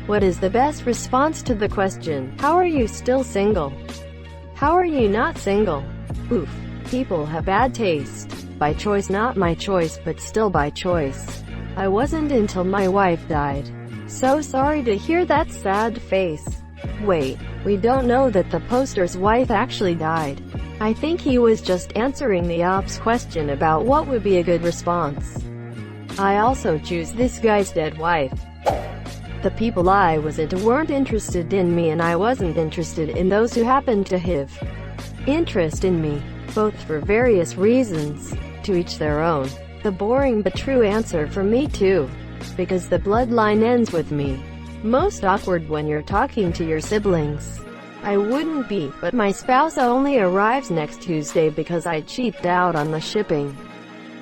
What is the best response to the question, how are you still single? How are you not single? Oof. People have bad taste. By choice, not my choice, but still by choice. I wasn't until my wife died. So sorry to hear that sad face. Wait, we don't know that the poster's wife actually died. I think he was just answering the ops question about what would be a good response. I also choose this guy's dead wife. The people I was into weren't interested in me, and I wasn't interested in those who happened to have interest in me. Both for various reasons. To each their own. The boring but true answer for me too. Because the bloodline ends with me. Most awkward when you're talking to your siblings. I wouldn't be, but my spouse only arrives next Tuesday because I cheaped out on the shipping.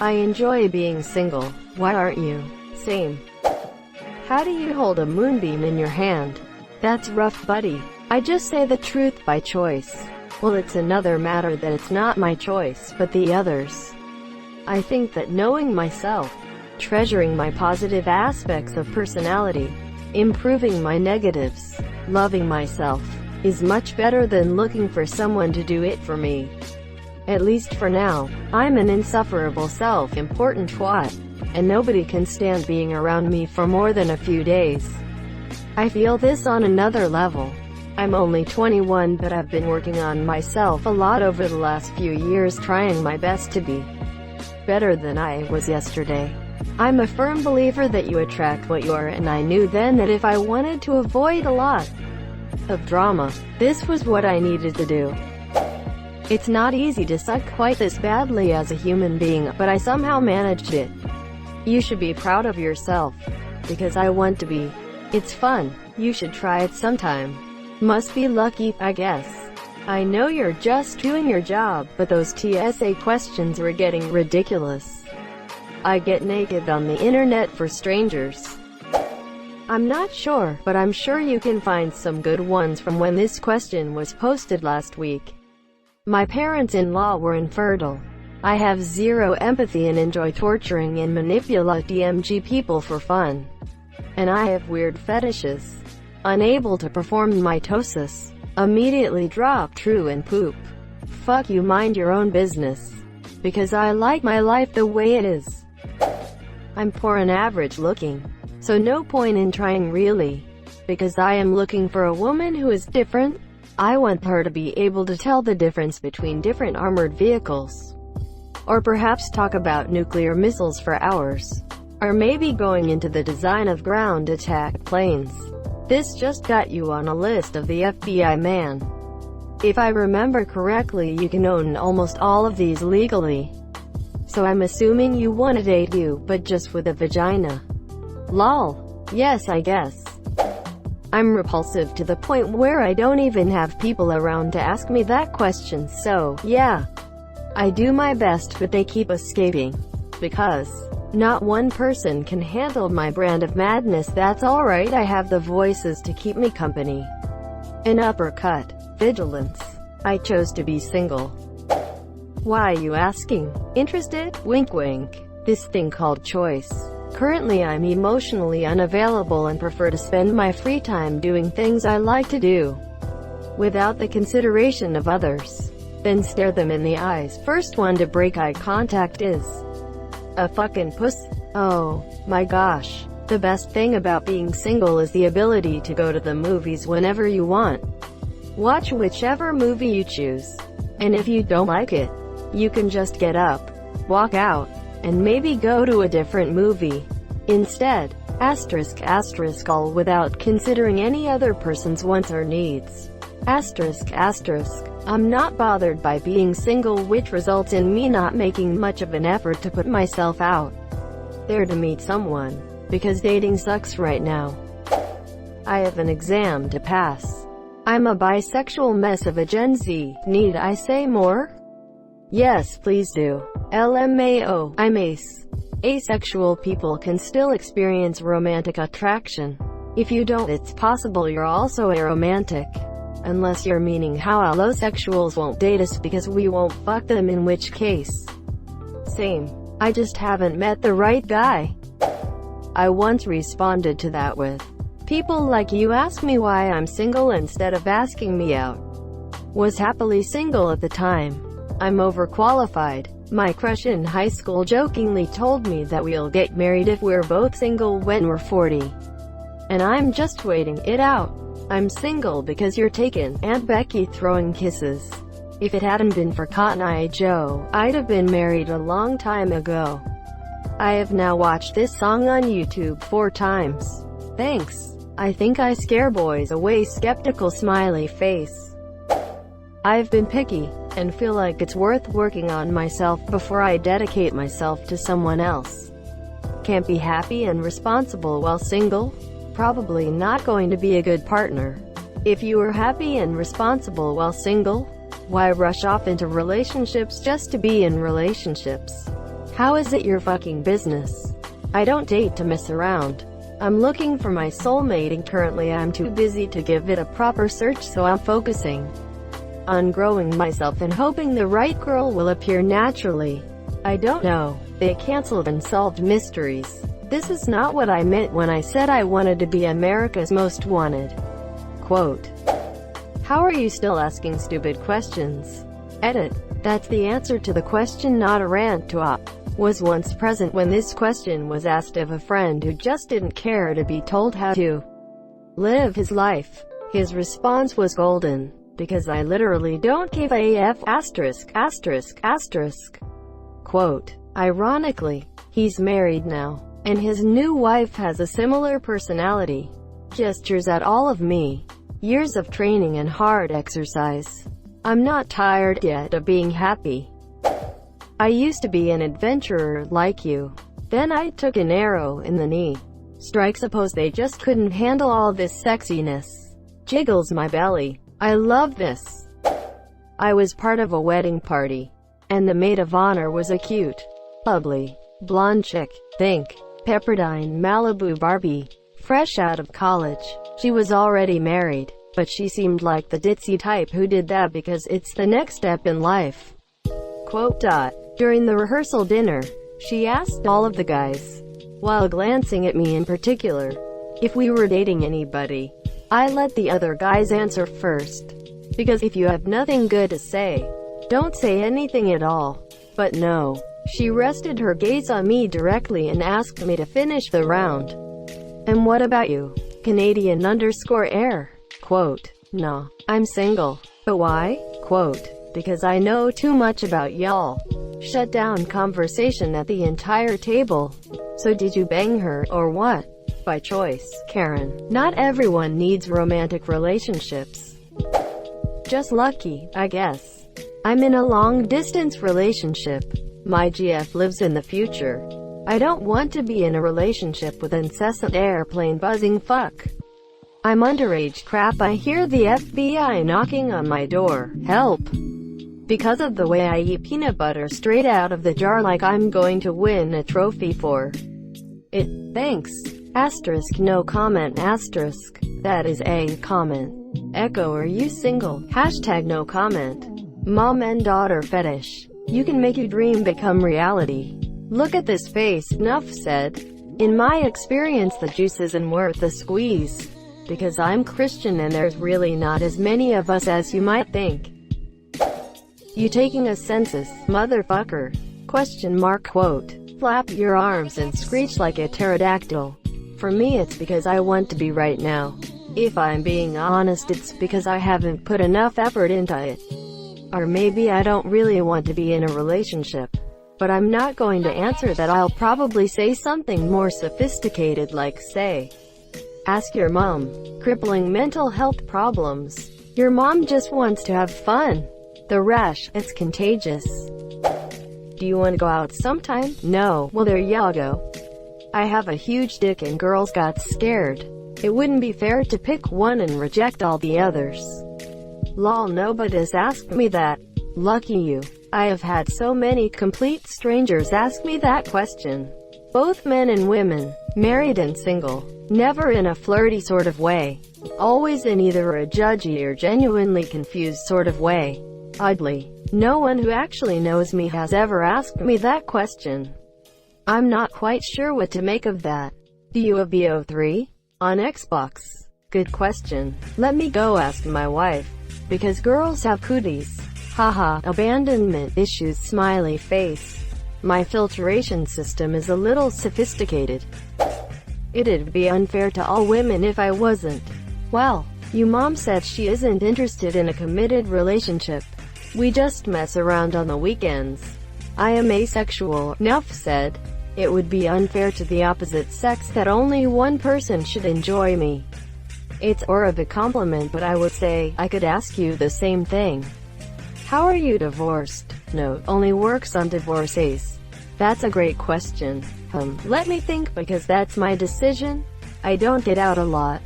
I enjoy being single. Why aren't you? Same. How do you hold a moonbeam in your hand? That's rough, buddy. I just say the truth by choice. Well, it's another matter that it's not my choice, but the others. I think that knowing myself, treasuring my positive aspects of personality, improving my negatives, loving myself, is much better than looking for someone to do it for me. At least for now. I'm an insufferable self-important twat, and nobody can stand being around me for more than a few days. I feel this on another level. I'm only 21, but I've been working on myself a lot over the last few years, trying my best to be better than I was yesterday. I'm a firm believer that you attract what you are, and I knew then that if I wanted to avoid a lot of drama, this was what I needed to do. It's not easy to suck quite this badly as a human being, but I somehow managed it. You should be proud of yourself. Because I want to be. It's fun. You should try it sometime. Must be lucky, I guess. I know you're just doing your job, but those TSA questions were getting ridiculous. I get naked on the internet for strangers. I'm not sure, but I'm sure you can find some good ones from when this question was posted last week. My parents-in-law were infertile. I have zero empathy and enjoy torturing and manipulating people for fun. And I have weird fetishes. Unable to perform mitosis. Immediately drop true and poop. Fuck you, mind your own business. Because I like my life the way it is. I'm poor and average looking. So no point in trying really. Because I am looking for a woman who is different. I want her to be able to tell the difference between different armored vehicles. Or perhaps talk about nuclear missiles for hours. Or maybe going into the design of ground attack planes. This just got you on a list of the FBI man. If I remember correctly, you can own almost all of these legally. So I'm assuming you want to date you, but just with a vagina. Lol. Yes, I guess. I'm repulsive to the point where I don't even have people around to ask me that question, so, yeah. I do my best, but they keep escaping. Because not one person can handle my brand of madness. That's alright, I have the voices to keep me company. An uppercut. Vigilance. I chose to be single. Why, you asking? Interested? Wink wink. This thing called choice. Currently I'm emotionally unavailable and prefer to spend my free time doing things I like to do, without the consideration of others. Then stare them in the eyes. First one to break eye contact is a fucking puss. Oh my gosh. The best thing about being single is the ability to go to the movies whenever you want. Watch whichever movie you choose. And if you don't like it, you can just get up, walk out, and maybe go to a different movie instead. Asterisk asterisk, all without considering any other person's wants or needs. Asterisk asterisk. I'm not bothered by being single, which results in me not making much of an effort to put myself out there to meet someone, because dating sucks right now. I have an exam to pass. I'm a bisexual mess of a Gen Z. Need I say more? Yes, please do. LMAO. I'm ace. Asexual people can still experience romantic attraction. If you don't, it's possible you're also aromantic. Unless you're meaning how allosexuals won't date us because we won't fuck them, in which case. Same. I just haven't met the right guy. I once responded to that with, People like you ask me why I'm single instead of asking me out. Was happily single at the time. I'm overqualified. My crush in high school jokingly told me that we'll get married if we're both single when we're 40. And I'm just waiting it out. I'm single because you're taken, Aunt Becky throwing kisses. If it hadn't been for Cotton Eye Joe, I'd have been married a long time ago. I have now watched this song on YouTube 4 times. Thanks. I think I scare boys away, skeptical smiley face. I've been picky, and feel like it's worth working on myself before I dedicate myself to someone else. Can't be happy and responsible while single? Probably not going to be a good partner. If you are happy and responsible while single, why rush off into relationships just to be in relationships? How is it your fucking business? I don't date to mess around. I'm looking for my soulmate and currently I'm too busy to give it a proper search, so I'm focusing on growing myself and hoping the right girl will appear naturally. I don't know. They canceled Unsolved Mysteries. This is not what I meant when I said I wanted to be America's Most Wanted. Quote. How are you still asking stupid questions? Edit. That's the answer to the question, not a rant to op. Was once present when this question was asked of a friend who just didn't care to be told how to live his life. His response was golden. Because I literally don't give a f asterisk. Quote. Ironically, he's married now, and his new wife has a similar personality. Gestures at all of me. Years of training and hard exercise. I'm not tired yet of being happy. I used to be an adventurer like you. Then I took an arrow in the knee. Strike, suppose they just couldn't handle all this sexiness. Jiggles my belly. I love this. I was part of a wedding party, and the maid of honor was a cute, ugly, blonde chick. Think Pepperdine Malibu Barbie. Fresh out of college. She was already married, but she seemed like the ditzy type who did that because it's the next step in life. Quote. During the rehearsal dinner, she asked all of the guys, while glancing at me in particular, if we were dating anybody. I let the other guys answer first, because if you have nothing good to say, don't say anything at all. But no, she rested her gaze on me directly and asked me to finish the round. And what about you? Canadian_air. Quote. Nah, I'm single. But why? Quote. Because I know too much about y'all. Shut down conversation at the entire table. So did you bang her, or what? By choice, Karen. Not everyone needs romantic relationships. Just lucky, I guess. I'm in a long-distance relationship. My GF lives in the future. I don't want to be in a relationship with incessant airplane buzzing fuck. I'm underage crap. I hear the FBI knocking on my door. Help. Because of the way I eat peanut butter straight out of the jar like I'm going to win a trophy for it. Thanks. Asterisk no comment asterisk. That is a comment. Echo, are you single? Hashtag no comment. Mom and daughter fetish. You can make your dream become reality. Look at this face. Enough said. In my experience the juice isn't worth the squeeze. Because I'm Christian and there's really not as many of us as you might think. You taking a census, motherfucker? Question mark. Quote. Flap your arms and screech like a pterodactyl. For me it's because I want to be right now. If I'm being honest, it's because I haven't put enough effort into it. Or maybe I don't really want to be in a relationship. But I'm not going to answer that. I'll probably say something more sophisticated like say, ask your mom. Crippling mental health problems. Your mom just wants to have fun. The rash, it's contagious. Do you want to go out sometime? No. Well, there you go. I have a huge dick and girls got scared. It wouldn't be fair to pick one and reject all the others. Lol, nobody's asked me that. Lucky you. I have had so many complete strangers ask me that question. Both men and women, married and single. Never in a flirty sort of way. Always in either a judgy or genuinely confused sort of way. Oddly, no one who actually knows me has ever asked me that question. I'm not quite sure what to make of that. Do you have BO3? On Xbox. Good question. Let me go ask my wife. Because girls have cooties. Haha. Abandonment issues smiley face. My filtration system is a little sophisticated. It'd be unfair to all women if I wasn't. Well, your mom said she isn't interested in a committed relationship. We just mess around on the weekends. I am asexual, Nuff said. It would be unfair to the opposite sex that only one person should enjoy me. It's more of a compliment, but I would say, I could ask you the same thing. How are you divorced? Note, only works on divorcees. That's a great question. Let me think, because that's my decision. I don't get out a lot.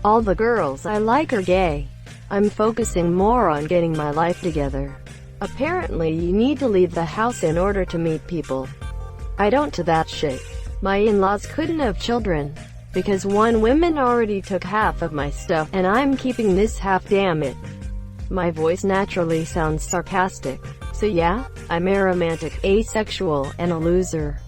All the girls I like are gay. I'm focusing more on getting my life together. Apparently you need to leave the house in order to meet people. I don't do that shit. My in-laws couldn't have children. Because one woman already took half of my stuff, and I'm keeping this half, damn it. My voice naturally sounds sarcastic. So yeah, I'm aromantic, asexual, and a loser.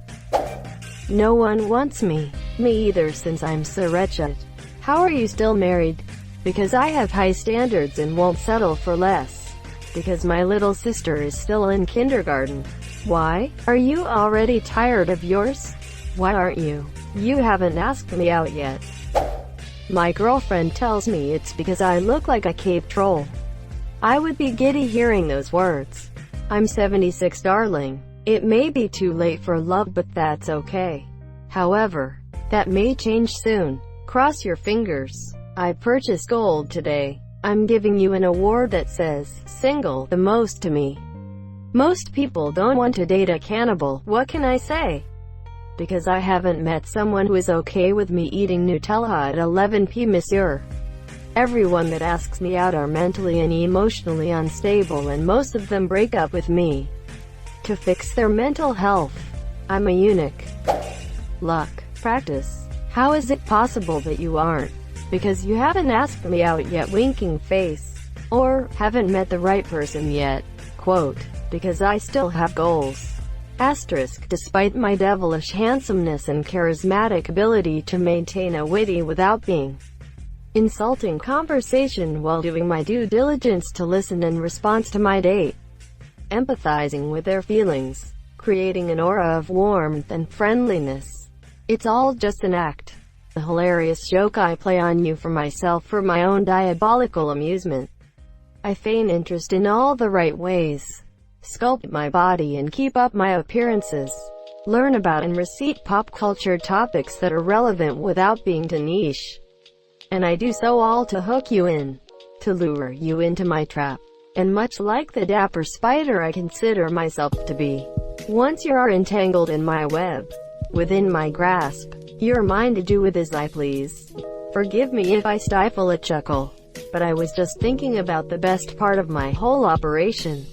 No one wants me. Me either, since I'm so wretched. How are you still married? Because I have high standards and won't settle for less. Because my little sister is still in kindergarten. Why? Are you already tired of yours? Why aren't you? You haven't asked me out yet. My girlfriend tells me it's because I look like a cave troll. I would be giddy hearing those words. I'm 76, darling. It may be too late for love, but that's okay. However, that may change soon. Cross your fingers. I purchased gold today. I'm giving you an award that says, single, the most to me. Most people don't want to date a cannibal. What can I say? Because I haven't met someone who is okay with me eating Nutella at 11 p.m. Monsieur. Everyone that asks me out are mentally and emotionally unstable, and most of them break up with me to fix their mental health. I'm a eunuch. Luck. Practice. How is it possible that you aren't? Because you haven't asked me out yet, winking face. Or, haven't met the right person yet. Quote, because I still have goals. Asterisk, despite my devilish handsomeness and charismatic ability to maintain a witty without being insulting conversation while doing my due diligence to listen in response to my date, empathizing with their feelings, creating an aura of warmth and friendliness. It's all just an act. The hilarious joke I play on you for myself, for my own diabolical amusement. I feign interest in all the right ways. Sculpt my body and keep up my appearances. Learn about and recite pop culture topics that are relevant without being too niche. And I do so all to hook you in, to lure you into my trap. And much like the dapper spider I consider myself to be, once you are entangled in my web, within my grasp, you're mine to do with as I please. Forgive me if I stifle a chuckle, but I was just thinking about the best part of my whole operation.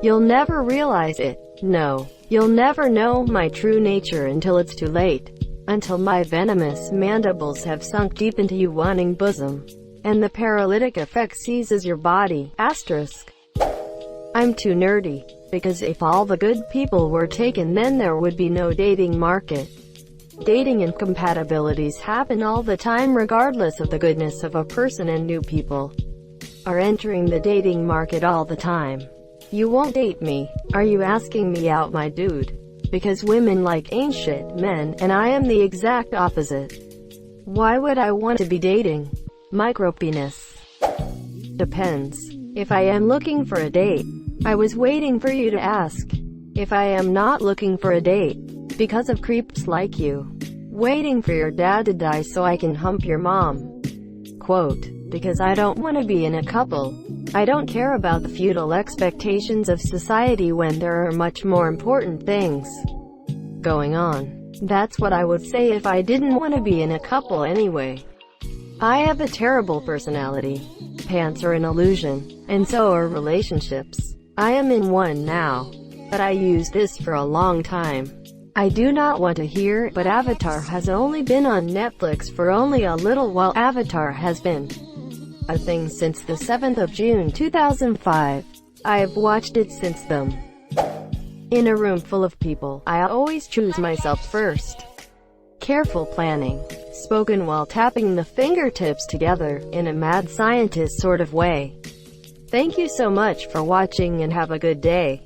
You'll never realize it. No, you'll never know my true nature until it's too late. Until my venomous mandibles have sunk deep into you wanting bosom, and the paralytic effect seizes your body. Asterisk. I'm too nerdy. Because if all the good people were taken, then there would be no dating market. Dating incompatibilities happen all the time regardless of the goodness of a person, and new people are entering the dating market all the time. You won't date me. Are you asking me out, my dude? Because women like ain't shit men, and I am the exact opposite. Why would I want to be dating? Micropenis. Depends. If I am looking for a date, I was waiting for you to ask. If I am not looking for a date, because of creeps like you, waiting for your dad to die so I can hump your mom. Quote, because I don't want to be in a couple. I don't care about the futile expectations of society when there are much more important things going on. That's what I would say if I didn't want to be in a couple anyway. I have a terrible personality. Pants are an illusion, and so are relationships. I am in one now, but I used this for a long time. I do not want to hear, but Avatar has only been on Netflix for only a little while. Avatar has been a thing since the 7th of June 2005. I have watched it since then. In a room full of people, I always choose myself first. Careful planning. spoken while tapping the fingertips together, in a mad scientist sort of way. Thank you so much for watching and have a good day.